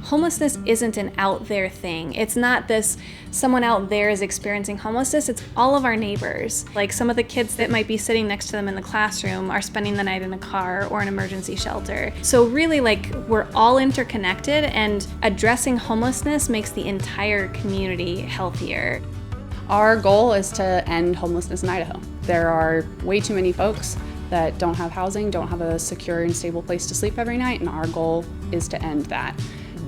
Homelessness isn't an out there thing. It's not this someone out there is experiencing homelessness. It's all of our neighbors. Like some of the kids that might be sitting next to them in the classroom are spending the night in a car or an emergency shelter. So really, like, we're all interconnected, and addressing homelessness makes the entire community healthier. Our goal is to end homelessness in Idaho. There are way too many folks that don't have housing, don't have a secure and stable place to sleep every night, and our goal is to end that.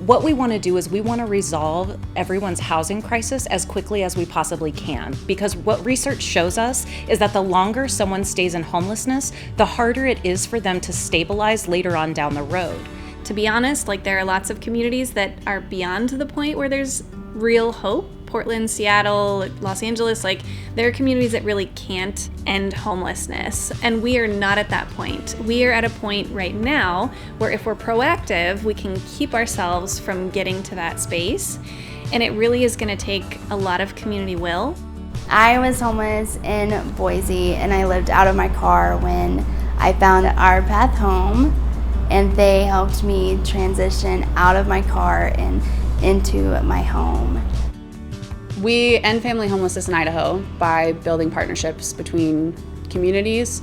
What we want to do is we want to resolve everyone's housing crisis as quickly as we possibly can, because what research shows us is that the longer someone stays in homelessness, the harder it is for them to stabilize later on down the road. To be honest, like, there are lots of communities that are beyond the point where there's real hope. Portland, Seattle, Los Angeles, like, there are communities that really can't end homelessness. And we are not at that point. We are at a point right now where if we're proactive, we can keep ourselves from getting to that space. And it really is gonna take a lot of community will. I was homeless in Boise, and I lived out of my car when I found Our Path Home, and they helped me transition out of my car and into my home. We end family homelessness in Idaho by building partnerships between communities,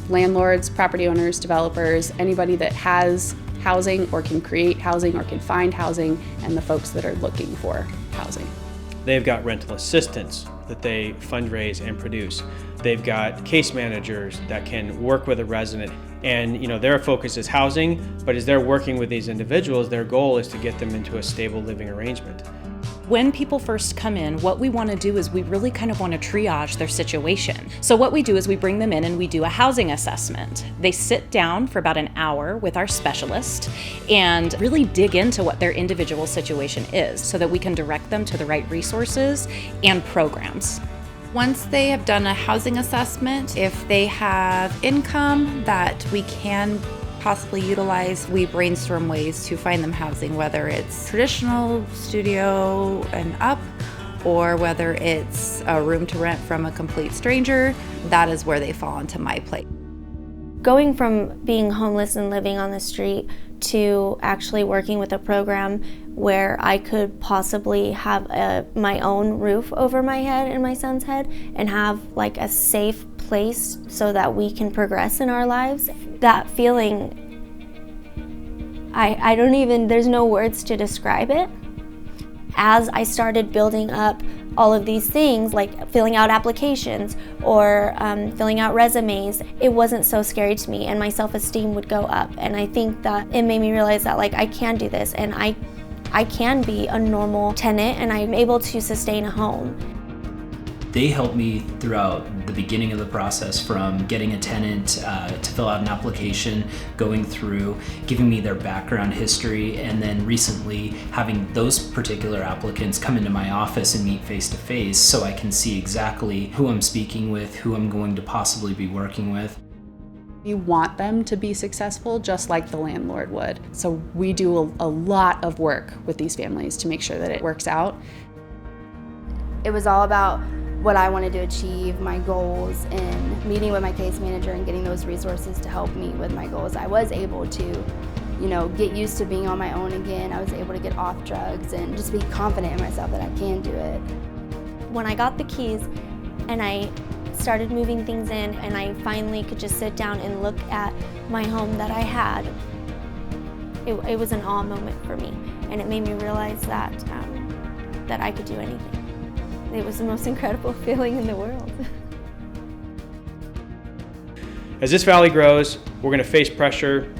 landlords, property owners, developers, anybody that has housing or can create housing or can find housing, and the folks that are looking for housing. They've got rental assistants that they fundraise and produce. They've got case managers that can work with a resident. And their focus is housing, but as they're working with these individuals, their goal is to get them into a stable living arrangement. When people first come in, what we want to do is we really kind of want to triage their situation. So what we do is we bring them in and we do a housing assessment. They sit down for about an hour with our specialist and really dig into what their individual situation is so that we can direct them to the right resources and programs. Once they have done a housing assessment, if they have income that we can possibly utilize, we brainstorm ways to find them housing, whether it's traditional studio and up, or whether it's a room to rent from a complete stranger. That is where they fall onto my plate. Going from being homeless and living on the street to actually working with a program where I could possibly have my own roof over my head and my son's head and have like a safe place so that we can progress in our lives. That feeling, I don't even, there's no words to describe it. As I started building up all of these things, like filling out applications or filling out resumes, it wasn't so scary to me, and my self-esteem would go up. And I think that it made me realize that, like, I can do this, and I can be a normal tenant, and I'm able to sustain a home. They helped me throughout the beginning of the process, from getting a tenant to fill out an application, going through, giving me their background history, and then recently having those particular applicants come into my office and meet face to face so I can see exactly who I'm speaking with, who I'm going to possibly be working with. We want them to be successful just like the landlord would. So we do a lot of work with these families to make sure that it works out. It was all about what I wanted to achieve, my goals, and meeting with my case manager and getting those resources to help me with my goals. I was able to, get used to being on my own again. I was able to get off drugs and just be confident in myself that I can do it. When I got the keys and I started moving things in and I finally could just sit down and look at my home that I had, it was an awe moment for me, and it made me realize that I could do anything. It was the most incredible feeling in the world. As this valley grows, we're going to face pressure.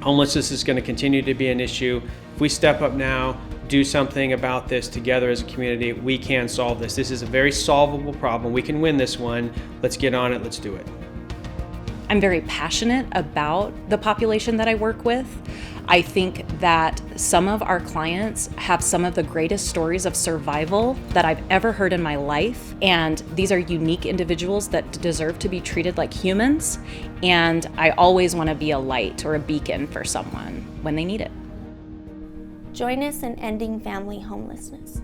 Homelessness is going to continue to be an issue. If we step up now, do something about this together as a community, we can solve this. This is a very solvable problem. We can win this one. Let's get on it. Let's do it. I'm very passionate about the population that I work with. I think that some of our clients have some of the greatest stories of survival that I've ever heard in my life. And these are unique individuals that deserve to be treated like humans. And I always want to be a light or a beacon for someone when they need it. Join us in ending family homelessness.